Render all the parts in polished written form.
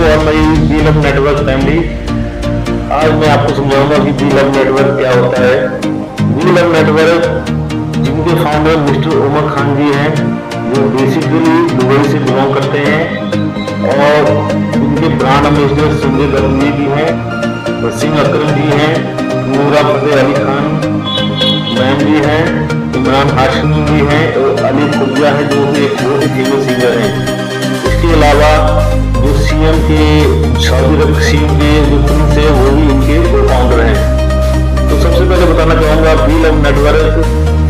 और मेरी BLF network family. आज मैं आपको समझाऊंगा कि बीएलएफ नेटवर्क क्या होता है। बीएलएफ नेटवर्क जिनके फाउंडर मिस्टर उमर खान जी हैं, जो बेसिकली दुबई से बिलोंग करते हैं, और इनके ब्रांड एम्बेसडर संजय दत्त जी भी हैं, वसीम अकरम जी हैं, नूरा फतेह अली खान मैम जी हैं, इमरान हाशमी जी हैं और अली खुर्जा है जो कि एक बहुत ही फेमस सिंगर हैं। इसके अलावा जो सीएम के सऊदी अरब सीएम के जो प्रिंस है वो भी इनके को फाउंडर हैं। तो सबसे पहले बताना चाहूँगा बीएलएफ नेटवर्क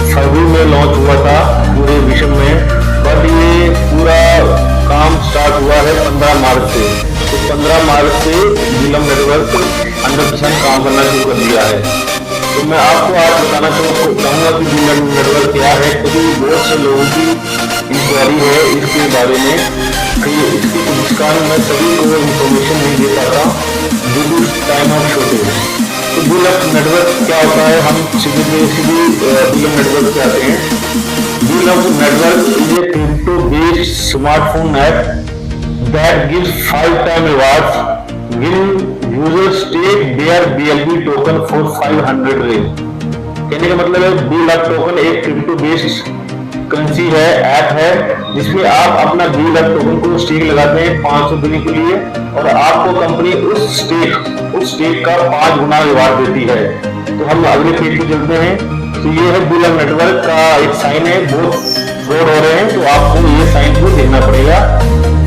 फरवरी में लॉन्च हुआ था पूरे विश्व में, बट ये पूरा काम स्टार्ट हुआ है 15 मार्च से। तो 15 मार्च से बीएलएफ नेटवर्क 100% काम करना शुरू कर दिया है। तो मैं आपको आज बताना चाहूँगा कि बीएलएफ नेटवर्क क्या है, क्योंकि बहुत से लोगों की इंक्वायरी है इसके बारे में। इसके कारण मैं सभी को इंफॉर्मेशन नहीं दे पाता due to time of shortage. तो बीएलएफ नेटवर्क क्या होता है, हम सीधे बीएलएफ नेटवर्क पे आते हैं। BLF network is a crypto based smartphone app that gives 5 time rewards when users take their BLB token for 500 days. कहने का मतलब है बीएलएफ टोकन एक क्रिप्टो बेस्ड करेंसी है, ऐप है, जिसमें आप अपना बीएलएफ टोकन को स्टेक लगाते हैं 500 दिन के लिए, और आपको कंपनी उस स्टेक का 5 गुना रिवार्ड देती है। तो हम अगले पेज पे चलते हैं। तो ये है बीएलएफ नेटवर्क का एक साइन है, बहुत फ्रॉड हो रहे हैं, तो आपको ये साइन को देखना पड़ेगा।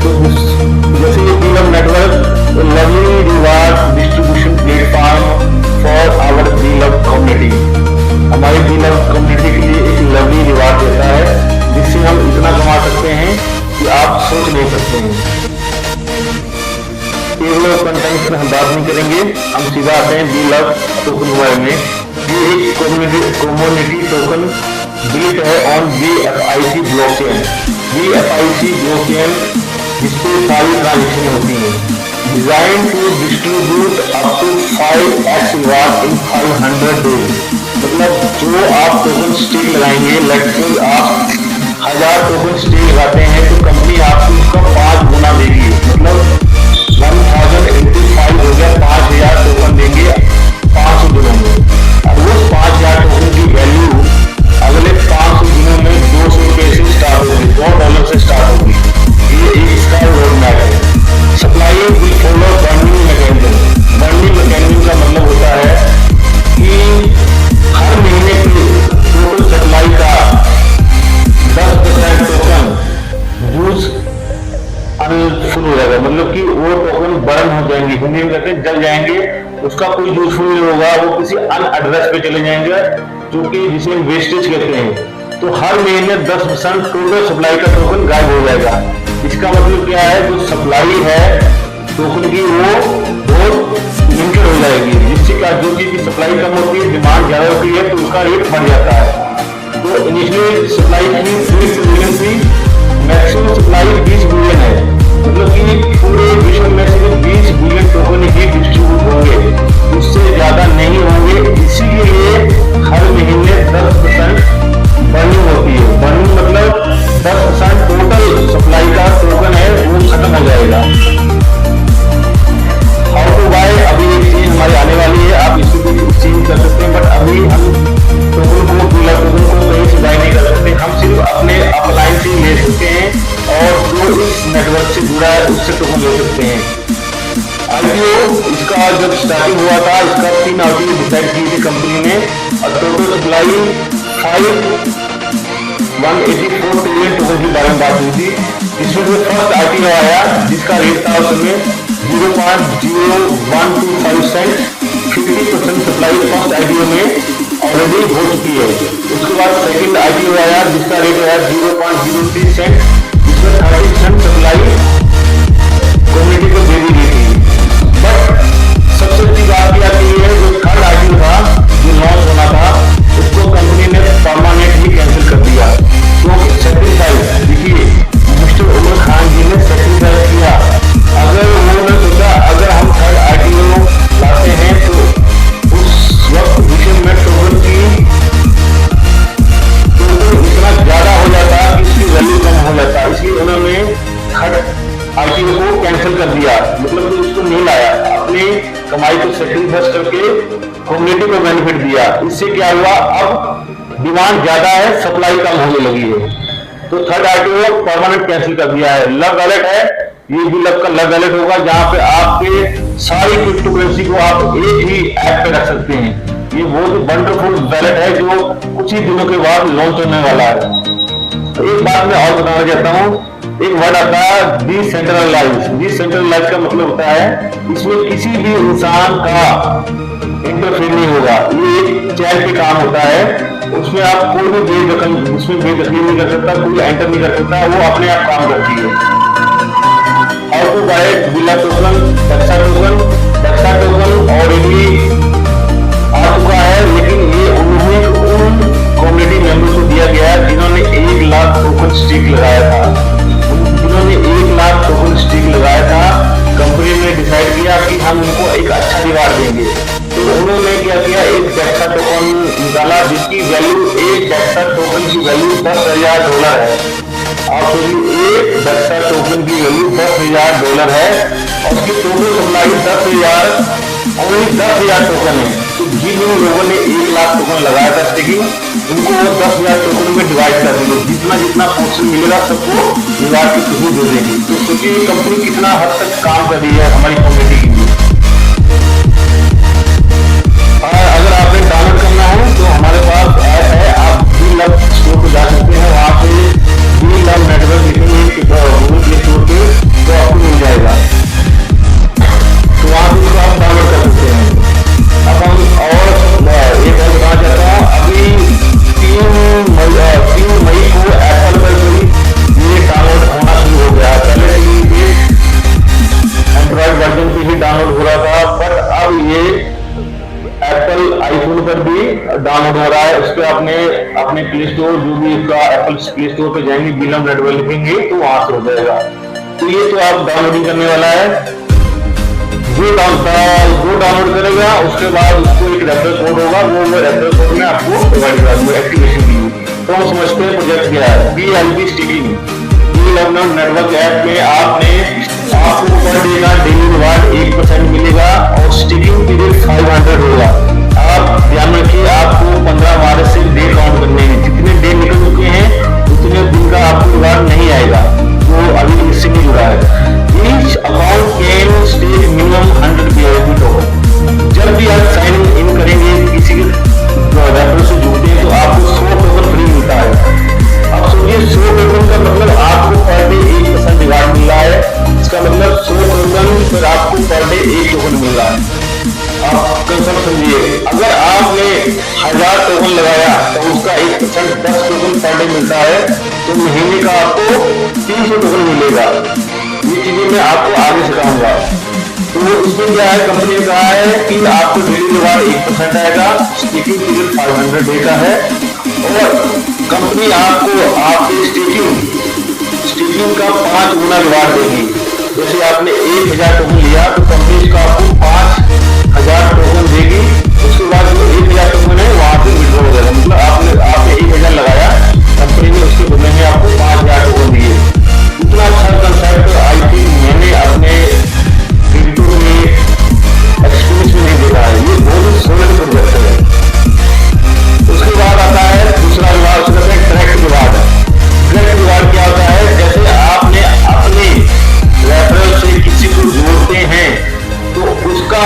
तो जैसे ये BLF network lovely reward distribution platform for our BLF community, हमारी बीएलएफ कम्युनिटी के लिए एक लवली रिवार्ड देता है, जिससे हम इतना कमा सकते हैं कि आप सोच नहीं सकते हैं। केवल कंटेंट में हम बात नहीं करेंगे, हम सीधा आते हैं बीएलएफ टोकन वाले में। ये एक कम्युनिटी टोकन बिल्ट है on BFIC blockchain. BFIC blockchain जिसपे सारी ट्रांजेक्शन होती हैं, design to distribute up to 5x reward in 500 days. मतलब जो आप टोकन स्टेक लगाएंगे, लेट्स से आप 1000 टोकन स्टेक लगाते हैं तो कंपनी आपको उसका 5 गुना देगी। मतलब 1000 into 5 हो गया 5000 टोकन देंगे 500 दिनों में। अब वो 5000 टोकन की वैल्यू अगले 500 दिनों में $200 से स्टार्ट होगी, $2 से स्टार्ट होगी। ये एक इसका रोड मैप है। Supply will follow burning mechanism. Burning mechanism का मतलब होता है कि हर महीने की टोटल सप्लाई का 10% टोकन यूज अनफुल हो जाएगा, मतलब कि वो टोकन बर्न हो जाएंगे, हिंदी में कहते हैं जल जाएंगे, उसका कोई यूजफुल नहीं होगा, वो किसी अन्य एड्रेस पे चले जाएंगे, जो कि जिसे वेस्टेज कहते हैं। तो हर महीने 10% टोटल सप्लाई का टोकन गायब हो जाएगा। इसका मतलब क्या है, जो सप्लाई है टोकन की वो बहुत लिमिटेड हो जाएगी, जिससे क्या जो चीज की सप्लाई कम होती है, डिमांड ज्यादा होती है, तो उसका रेट बढ़ जाता है। तो इनिशियली सप्लाई की 20 बिलियन थी, मैक्सिमम सप्लाई 20 बिलियन है, मतलब कि पूरे विश्व में सिर्फ 20 बिलियन टोकन ही डिस्ट्रीब्यूट होंगे, उससे ज्यादा नहीं होंगे। इसीलिए हर महीने 10% बर्निंग होती है। बर्निंग मतलब 10% टोटल सप्लाई का टोकन है वो खत्म हो जाएगा। हाउ टू बाय, अभी एक चीज हमारी आने वाली है, आप इसको भी चेंज कर सकते हैं, बट अभी हम टोकन को कहीं से बाय नहीं कर सकते, हम सिर्फ अपने अपलाइन से ले सकते हैं, और जो इस नेटवर्क से जुड़ा है उससे टोकन ले सकते हैं। आईपीओ इसका जब स्टार्टिंग हुआ था, इसका 3 आईपीओ डिसाइड की थी कंपनी ने, और टोटल सप्लाई 184 ट्रिलियन टोकन के बारे में बात हुई थी। इसमें जो फर्स्ट आईपीओ आया जिसका रेट था उस समय 0.0125 सेंट, 50% सप्लाई फर्स्ट आईपीओ में ऑलरेडी हो चुकी है। उसके बाद सेकंड आईपीओ आया जिसका रेट आया 0.03 सेंट, जिसमें 30% सप्लाई कम्युनिटी को दे दी गई थी। बट सबसे अच्छी बात क्या की है, जो थर्ड आईपीओ था जो लॉन्च होना था, उसको कंपनी ने परमानेंटली कैंसिल कर दिया। क्योंकि सेक्रीफाइस, देखिए मिस्टर उमर खान जी ने सेक्रीफाइस किया। अगर उन्होंने सोचा अगर हम थर्ड आईपीओ लाते हैं तो उस वक्त विश्व में टोकन इतना ज्यादा हो जाता कि इसकी वैल्यू कम हो जाता, इसलिए उन्होंने थर्ड आईपीओ को कैंसिल कर दिया। मतलब सप्लाई को सेक्रीफाइस करके कम्युनिटी को बेनिफिट दिया। इससे क्या हुआ, अब डिमांड ज्यादा है, सप्लाई कम होने लगी है। तो थर्ड आरटीओ परमानेंट कैंसिल कर दिया है। लव अलर्ट है, ये भी लव का लव अलर्ट होगा, जहां पे आपके सारी क्रिप्टो करेंसी को आप एक ही ऐप पे रख सकते हैं। ये बहुत वंडरफुल वैलेट है जो कुछ ही दिनों के बाद लॉन्च होने वाला है। एक बात मैं और बताना चाहता हूँ, एक वर्ड आता है डिसेंट्रलाइज। डिसेंट्रलाइज का मतलब होता है इसमें किसी भी इंसान का इंटरफेयर नहीं होगा, ये एक चैन पे काम होता है। उसमें आप कोई भी बेदखल, उसमें बेदखली नहीं कर सकता, कोई एंटर नहीं कर सकता, वो अपने आप काम करती है। हाउ टू बाय बिला टोकन, डक्सा टोकन। डक्सा टोकन ऑलरेडी आ चुका है, लेकिन ये उन कम्युनिटी मेंबर्स को दिया गया है जिन्होंने 1 लाख टोकन स्टिक लगाया था। जिन्होंने 1 लाख टोकन स्टिक लगाया था, कंपनी ने डिसाइड किया कि हम उनको एक अच्छा रिवार्ड देंगे। तो उन्होंने क्या किया, एक डक्सा टोकन निकाला जिसकी वैल्यू, एक डक्सा टोकन की वैल्यू $10,000 है। आप सोचिए, एक डक्सा टोकन की वैल्यू $10,000 है और उसकी टोटल सप्लाई 10,000, ओनली 10,000 टोकन है। तो जिन लोगों ने 1 लाख टोकन लगाया था स्टेकिंग, उनको 10,000 टोकन में डिवाइड कर देंगे, जितना जितना पोर्शन मिलेगा सबको रिवार्ड की खुशबू दे देंगे। तो सोचिए कंपनी कितना हद तक काम कर रही है हमारी कम्युनिटी के लिए। अगर आपने डाउनलोड करना है तो हमारे पास ऐप है, आप बी लव स्टोर पर जा सकते हैं, वहाँ पे बी लव नेटवर्क लिखेंगे गूगल प्ले स्टोर पे तो आपको मिल जाएगा, तो वहाँ से इसको आप डाउनलोड कर सकते हैं। अब हम और एक और बताना चाहता हूँ, अभी 3 मई को एप्पल पर ये डाउनलोड होना शुरू हो गया। पहले ये एंड्रॉइड वर्जन पे ही डाउनलोड हो रहा था, पर अब ये एप्पल आईफोन पर भी डाउनलोड हो रहा है। उस पर अपने प्ले स्टोर, जो भी इसका एप्पल प्ले स्टोर पे जाएंगे, बिलम नेटवर्क लिखेंगे तो वहां से हो जाएगा। तो ये तो आप डाउनलोडिंग करने वाला है। जो डाउनलोड करेगा उसके बाद उसको एक रेफरल कोड होगा, वो रेफरल कोड में आपको प्रोवाइड करा दूंगा एक्टिवेशन के लिए। तो हम समझते हैं प्रोजेक्ट क्या है। BLB स्टिकिंग, बिलम नेटवर्क ऐप में आपको पर डे का डेली रिवार्ड 1% मिलेगा और स्टिकिंग पीरियड 500 होगा। आप ध्यान रखिए, आपको 15 मार्च से डे काउंट करने हैं, जितने डे निकल चुके हैं उतने दिन का आपको रिवार्ड नहीं आएगा, जो अभी इससे नहीं जुड़ा है। Each account can stake minimum 100 BLB token. जब भी आप साइन इन करेंगे, किसी के रेफरल से जुड़ते हैं, तो आपको 100 टोकन फ्री मिलता है। अब सोचिए 100 टोकन का मतलब आपको पर डे 1% रिवार्ड मिल रहा है। इसका मतलब 100 टोकन फिर आपको पर डे 1 टोकन मिल रहा है। आप कंसेप्ट समझिए, अगर आपने 1000 टोकन लगाया तो उसका 1% 10 टोकन पर डे मिलता है, तो महीने का आपको 300 टोकन मिलेगा। ये चीजें मैं आपको आगे सिखाऊंगा। तो इसमें क्या है, कंपनी ने कहा है कि आपको डेली रिवार्ड 1% आएगा, स्टेकिंग पीरियड 500 डे का है और कंपनी आपको आपके स्टेकिंग का 5 गुना रिवार्ड देगी। जैसे आपने 1000 टोकन लिया तो कंपनी इसका आपको 5000 टोकन देगी। उसके बाद जो 1000 टोकन है वहां से विड्रॉ हो जाएगा। मतलब आपने 1000 लगाया, कंपनी ने उसके बदले में आपको 5000 टोकन दिए। इतना अच्छा कंसेप्ट आई थिंक मैंने अपने क्रिप्टो में एक्सपीरियंस में नहीं देखा है। ये बहुत सोलर प्रोजेक्ट है। उसके बाद आता है दूसरा रिवार्ड, उसका डायरेक्ट रिवार्ड। डायरेक्ट रिवार्ड क्या होता है, जैसे आपने अपने रेफरल से किसी को जोड़ते हैं तो उसका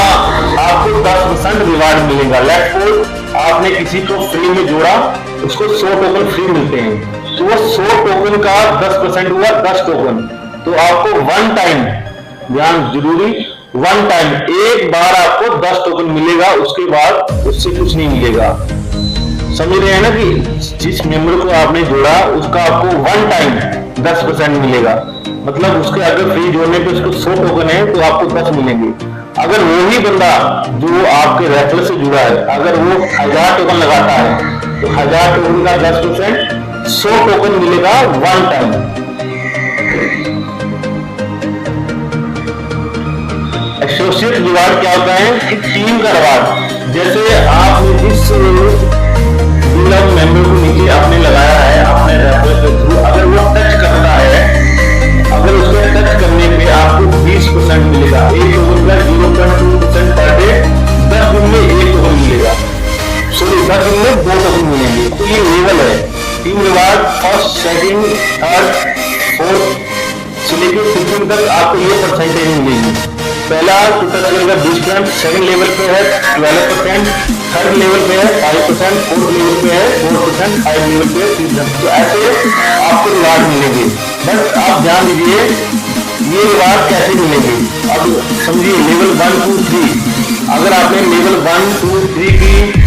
आपको 10% रिवार्ड मिलेगा। लेट्स सपोज आपने किसी को फ्री में जोड़ा, उसको 100 टोकन फ्री मिलते हैं, तो वो 100 टोकन का 10% हुआ 10 टोकन। तो आपको वन टाइम, ध्यान जरूरी, वन टाइम एक बार आपको 10 टोकन मिलेगा, उसके बाद उससे कुछ नहीं मिलेगा। समझ रहे हैं ना कि जिस मेंबर को आपने जोड़ा उसका आपको वन टाइम 10% मिलेगा। मतलब उसके अगर फ्री जोड़ने पे उसको 100 टोकन है तो आपको 10 मिलेंगे। अगर वही बंदा जो आपके रेफरल से जुड़ा है, अगर वो 1000 टोकन लगाता है तो 1000 टोकन का 10% 100 टोकन मिलेगा वन टाइम। एसोसिएट रिवार्ड क्या होता है कि टीम का रिवार्ड। जैसे आपने जिस बिलम मेंबर को नीचे आपने लगाया है अपने रेफरल के थ्रू, अगर वो टच करता है, अगर उसके टच करने पे आपको 20% मिलेगा। एक टोकन का 0.2% per day team reward first, second, third, fourth से लेकर 15 तक आपको ये परसेंटेज मिलेगी। पहला टोटल लगेगा 20%, सेकंड लेवल पे है 12%, थर्ड लेवल पे है 5%, फोर्थ लेवल पे है 4%, फाइव लेवल पे है 3%। तो ऐसे आपको रिवार्ड मिलेंगे। बस आप ध्यान दीजिए ये रिवार्ड कैसे मिलेंगे। अब समझिए लेवल 1, 2, 3, अगर आपने लेवल 1, 2, 3 की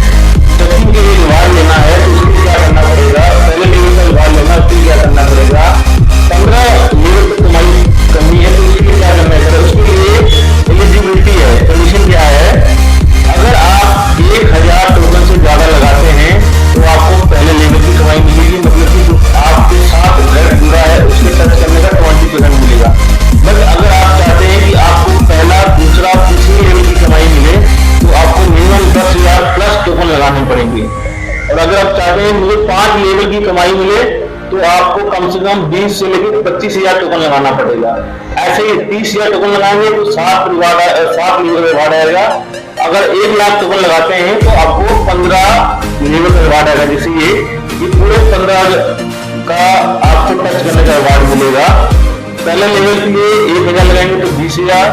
टचिंग के लिए रिवार्ड लेना है तो उसके क्या करना पड़ेगा, पहले लेवल का रिवार्ड लेना उसके क्या करना पड़ेगा, 15 लेवल पर कमाई करनी है तो उसके लिए क्या करना है, उसके लिए एलिजिबिलिटी है। कंडीशन क्या है, अगर आप 1000 टोकन से ज्यादा लगाते हैं तो आपको पहले लेवल की कमाई मिलेगी, मतलब कि जो आपके साथ घर जुड़ा है उसके टच करने का 20% मिलेगा। बट अगर आप चाहते हैं कि आपको पहला, दूसरा, तीसरी लेवल की कमाई मिले तो आपको मिनिमम 10,000 प्लस टोकन लगाने पड़ेंगे। और अगर आप चाहते हैं मुझे 5 लेवल की कमाई मिले तो आपको कम से कम 20 से लेकर 25,000 टोकन लगाना पड़ेगा। ऐसे ही 30,000 टोकन लगाएंगे तो 7 लेवल रिवार्ड आएगा। अगर 1 लाख टोकन लगाते हैं तो आपको 15 लेवल का रिवार्ड आएगा। जैसे ये पूरे 15 का आपको टच करने का रिवार्ड मिलेगा। पहले लेवल के लिए 1,000 लगाएंगे तो 20,000।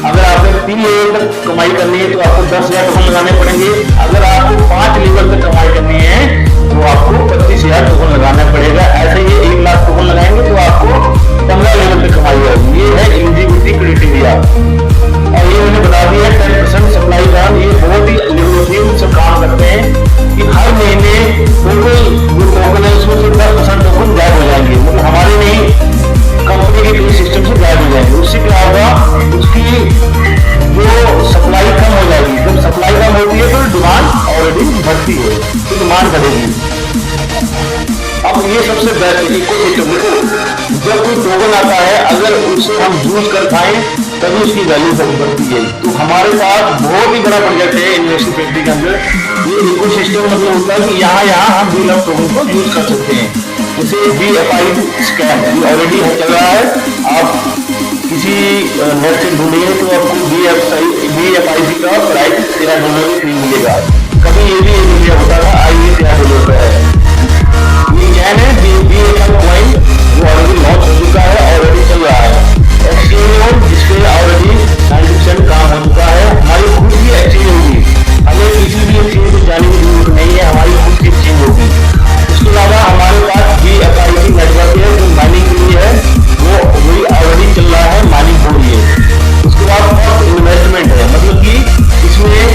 अगर आपने 3 लेवल तक कमाई करनी है तो आपको 10,000 टोकन लगाने पड़ेंगे। अगर आपको 5 लेवल तक कमाई करनी है तो आपको 25,000 टोकन लगाना पड़ेगा। ऐसे ही 1 लाख टोकन लगाएंगे तो आपको 15 लेवल तक कमाई होगी। ये है एलिजिबिलिटी क्राइटेरिया। और ये मैंने बता दिया 10% सप्लाई डाउन। ये बहुत ही लिबरेटिव से काम करते हैं कि हर महीने टोटल जो टोकन है उसमें से 10% टोकन गायब हो जाएंगे, मतलब हमारे नहीं कंपनी के कोई सिस्टम से गायब हो जाएंगे। उससे क्या होगा, उसकी जो सप्लाई कम हो जाएगी। जब सप्लाई कम होती है तो डिमांड ऑलरेडी बढ़ती है तो डिमांड बढ़ेगी। अब ये सबसे बेस्ट इकोसिस्टम। देखो जब कोई टोकन आता है अगर उसे हम यूज कर पाए तभी उसकी वैल्यू बढ़ती है। तो हमारे पास बहुत ही बड़ा प्रोजेक्ट है इन्वेस्टमेंट फैक्ट्री के अंदर। ये इकोसिस्टम मतलब होता है कि यहाँ हम BLUF टोकन को यूज कर सकते हैं। जैसे BFI स्कैम ऑलरेडी चल रहा है, आप किसी नेट से ढूंढेंगे तो आपको BFIC का प्राइस $13 फ्री मिलेगा। कभी ये भी होता था, आइए $13 का है। ये क्या है BFI कॉइन वो ऑलरेडी लॉन्च हो चुका है, ऑलरेडी चल रहा है। एक्सचेंज जिसपे ऑलरेडी 90% काम हो चुका है। हमारी खुद की एक्सचेंज होगी, हमें किसी भी एक्सचेंज को जाने की जरूरत नहीं है, हमारी खुद की एक्सचेंज होगी। इसके अलावा हमारे पास BFIC नेटवर्क है जो माइनिंग के लिए है, वो वही ऑलरेडी चल रहा है, माइनिंग हो रही है। उसके बाद फर्स्ट इन्वेस्टमेंट है, मतलब कि इसमें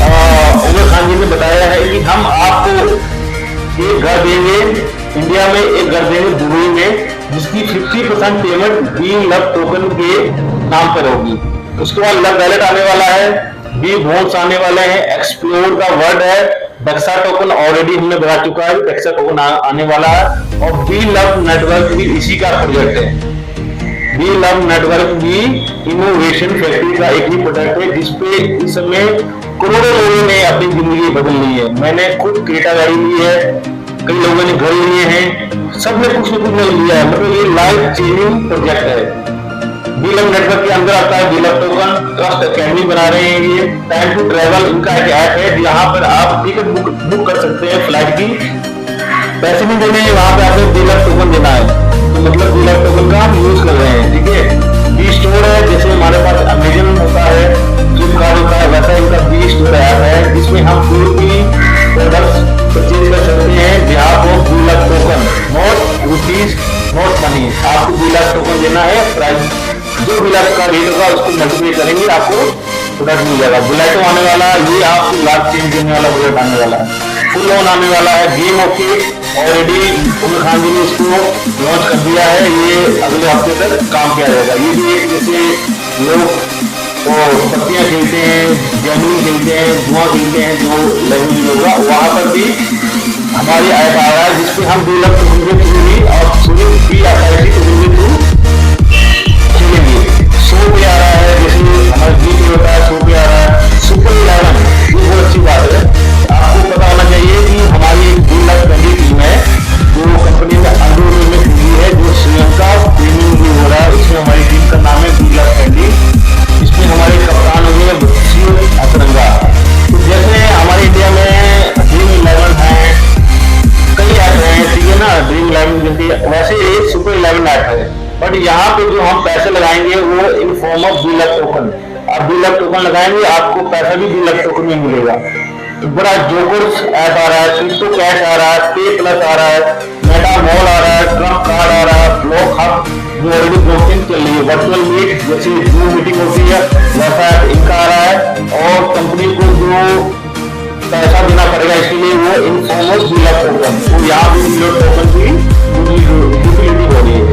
उमर खान जी ने बताया है कि हम आपको एक घर देंगे इंडिया में, एक घर देंगे दुबई में, जिसकी 50% पेमेंट BLUF टोकन के नाम पर होगी। उसके बाद लव वैलेट आने वाला है, BBonds आने वाले हैं, एक्सप्लोर का वर्ड है, डेक्सा टोकन ऑलरेडी हमने बता चुका है, डेक्सा टोकन आने वाला है। और BLUF नेटवर्क भी इसी का प्रोजेक्ट है। BLUF नेटवर्क भी इनोवेशन फैक्ट्री का एक ही प्रोडक्ट है जिसपे इस समय करोड़ों लोगों ने अपनी जिंदगी बदल ली है। मैंने खुद क्रेटा गाड़ी ली है, कई लोगों ने घर लिए हैं, सबने कुछ न कुछ लिया है। मतलब ये लाइफ चेंजिंग प्रोजेक्ट है। BLUF नेटवर्क के अंदर आता है BLUF टोकन, ट्रस्ट अकेडमी बना रहे हैं। ये टाइम टू ट्रेवल इनका एक ऐप है जहाँ पर आप टिकट बुक कर सकते हैं फ्लाइट की, पैसे नहीं देने हैं, वहां पे आपको BLUF टोकन देना है। तो मतलब BLUF टोकन का हम यूज कर रहे हैं, ठीक है। B स्टोर है, जैसे हमारे पास अमेजन होता है, फ्लिपकार्ट होता है, वैसा इनका B स्टोर ऐप है जिसमें हम कोई भी प्रोडक्ट्स परचेज कर सकते हैं। जहाँ को BLUF token, not rupees, not money, आपको BLUF टोकन देना है। प्राइस जो BLUF का रेट होगा उसको मल्टीप्लाई करेंगे, आपको प्रोडक्ट मिल जाएगा। बुलेटो आने वाला है, ये आपको लाइफ चेंज करने वाला प्रोडक्ट आने वाला है। फुल लोन आने वाला है। Game okay already Umar Khan ji ने इसको लॉन्च कर दिया है, ये अगले हफ्ते तक काम किया जाएगा। ये भी एक जैसे लोग तो पत्तियां खेलते हैं, जैमलिंग खेलते हैं, जुआ खेलते हैं, जो लैंग्वेज होगा वहां पर भी हमारी ऐप आ रहा है जिसपे हम BLUF टोकन के थ्रू भी और सिर्फ BFIC टोकन के थ्रू खेलेंगे। शो पे आ रहा है, जैसे हमारे जीत होता है, शो पे आ रहा है सुपर 11, ये बहुत अच्छी बात है। आपको पता होना चाहिए कि हमारी एक BLUF पहली टीम है जो कंपनी में अंडर में खुली है, जो श्रीलंका ट्रेनिंग भी हो रहा है। इसमें हमारी टीम का नाम है BLUF पहली। इसमें हमारे कप्तान हो गए बशीर अतरंगा। तो जैसे हमारे इंडिया में ड्रीम 11 है, कई ऐप हैं, ठीक है ना, ड्रीम 11 जैसे वैसे ये सुपर 11 ऐप है, बट यहाँ पे जो हम पैसे लगाएंगे वो in form of deluxe token. आप डीलक्स टोकन लगाएंगे, आपको पैसा भी डीलक्स टोकन में मिलेगा। बड़ा जोकर्स ऐप आ रहा है, क्रिप्टो कैश आ रहा है, पे प्लस आ रहा है, मेटा मॉल आ रहा है, ट्रम्प कार्ड आ रहा है, ब्लॉक हब जो ऑलरेडी ब्लॉकिंग चल रही है, वर्चुअल मीट जैसी जूम मीटिंग होती है वैसा इनका आ रहा है। और कंपनी को जो पैसा देना पड़ेगा इसके लिए वो in form of deluxe token, तो यहाँ भी डीलक्स टोकन की यूटिलिटी हो रही है।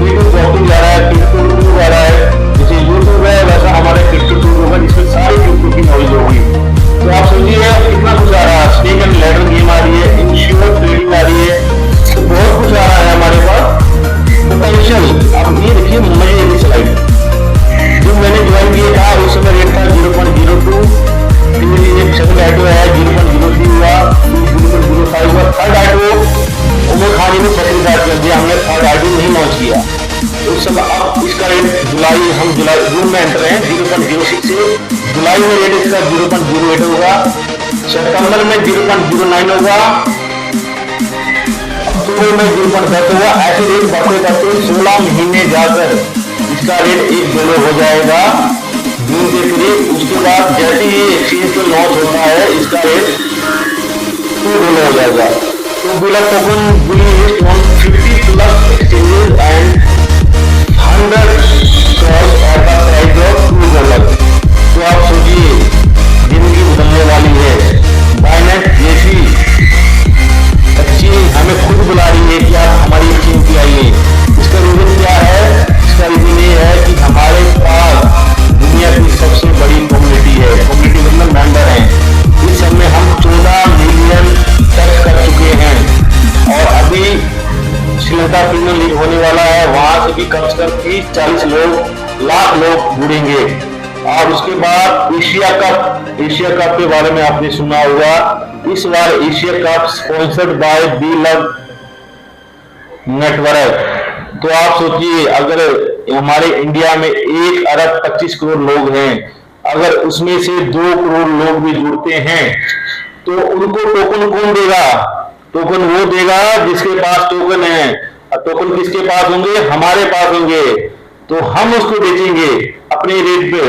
क्रिप्टो ब्लॉकिंग आ रहा है, क्रिप्टो टूर आ रहा है, जैसे यूट्यूब है वैसा हमारे क्रिप्टो टूर होगा जिसमें सारी क्रिप्टो की नॉलेज होगी। तो आप समझिए कितना कुछ आ रहा है, स्नेक एंड लैडर गेम आ रही है, इंश्योर ट्रेडिंग आ रही है, तो बहुत कुछ आ रहा है हमारे पास पोटेंशियल। अब ये देखिए मुंबई वाली स्लाइड जो मैंने ज्वाइन किया था उस समय रेट था 0.02, फिर ये सेकंड आईटो है 0.03 हुआ, 0.05 हुआ, थर्ड आईटो उमर खान ने सेक्रीफाइस कर दिया, हमने थर्ड आईटो नहीं लॉन्च किया उस समय। अब इसका रेट जून में एंटर है 0.06 से, जुलाई में रेट इसका 0.08 होगा, सितंबर में 0.09 होगा, अक्टूबर में 0.10 होगा। ऐसे रेट बढ़ते बढ़ते 16 महीने जाकर इसका रेट $1 हो जाएगा जून के करीब। उसके बाद जैसे ही एक्सचेंज पर लॉन्च होता है इसका रेट $2 हो जाएगा। तो deluxe token will be listed on 50+ exchanges and 100 stocks at the price of $2। तो आप सोचिए जिंदगी बदलने वाली है। बाइनेंस जैसी एक्सचेंज हमें खुद बुला रही है कि आप हमारी एक्सचेंज पे आइए। इसका रीजन क्या है? इसका रीजन ये है कि हमारे पास दुनिया की सबसे बड़ी कम्युनिटी है, कम्युनिटी मतलब मेंबर है। इस समय हम 14 मिलियन टच कर चुके हैं और अभी श्रीलंका प्रीमियर लीग होने वाला है, वहां से भी कम से कम 30-40 लाख लोग जुड़ेंगे। और उसके बाद एशिया कप के बारे में आपने सुना होगा। इस बार Asia Cup sponsored by Deluxe Network. तो आप सोचिए अगर हमारे इंडिया में 1 अरब 25 करोड़ लोग हैं, अगर उसमें से 2 करोड़ लोग भी जुड़ते हैं तो उनको टोकन कौन देगा? टोकन वो देगा जिसके पास टोकन है। टोकन किसके पास होंगे? हमारे पास होंगे। तो हम उसको बेचेंगे अपने रेट पे,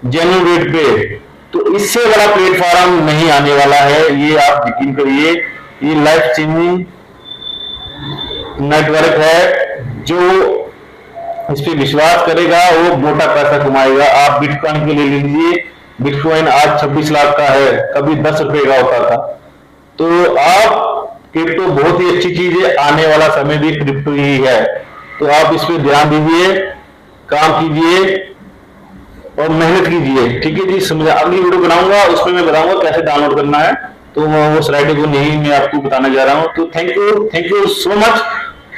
जेन्युइन रेट पे। तो इससे बड़ा प्लेटफॉर्म नहीं आने वाला है, ये आप यकीन करिए। ये लाइफ चेंजिंग नेटवर्क है, जो इस पे विश्वास करेगा वो मोटा पैसा कमाएगा। आप बिटकॉइन के लिए ले लीजिए, बिटकॉइन आज 26 लाख का है, कभी 10 रुपए का होता था। तो आप क्रिप्टो बहुत ही अच्छी चीज है, आने वाला समय भी क्रिप्टो ही है। तो आप इस पे ध्यान दीजिए, काम कीजिए और मेहनत कीजिए। ठीक है जी, समझा। अगली वीडियो बनाऊंगा उसमें मैं बताऊंगा कैसे डाउनलोड करना है, तो वो स्लाइड को नहीं मैं आपको बताने जा रहा हूँ। तो thank you so much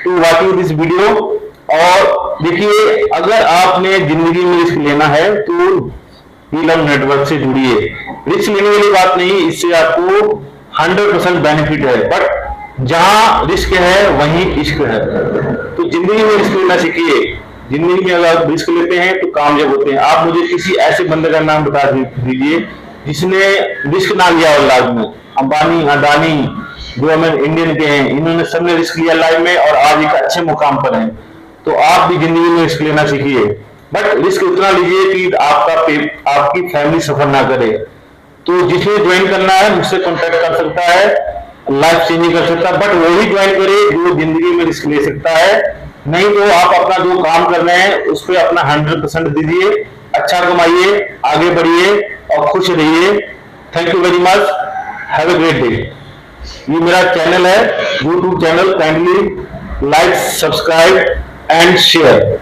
to watching this video. और देखिए अगर आपने जिंदगी में रिस्क लेना है तो डीलक्स नेटवर्क से जुड़िए। रिस्क लेने वाली बात नहीं, इससे आपको 100% बेनिफिट है, बट जहां रिस्क है वहीं इश्क है। तो जिंदगी में रिस्क लेना सीखिए। जिंदगी में अगर आप रिस्क लेते हैं तो कामयाब होते हैं। आप मुझे किसी ऐसे बंदे का नाम बता दीजिए जिसने रिस्क ना लिया हो लाइफ में। अंबानी, अडानी जो हमें इंडियन के हैं, इन्होंने सबने रिस्क लिया लाइफ में और आज एक अच्छे मुकाम पर हैं। तो आप भी जिंदगी में रिस्क लेना सीखिए, बट रिस्क उतना लीजिए कि आपकी फैमिली सफर ना करे। तो जिसे ज्वाइन करना है मुझसे कांटेक्ट कर सकता है, लाइफ चेंजिंग कर सकता है, बट वही ज्वाइन करे जो जिंदगी में रिस्क ले सकता है। नहीं तो आप अपना जो काम कर रहे हैं उस पर अपना 100% दीजिए, अच्छा कमाइए, आगे बढ़िए और खुश रहिए। Thank you very much, have a great day. ये मेरा चैनल है, YouTube channel, kindly like, subscribe and share.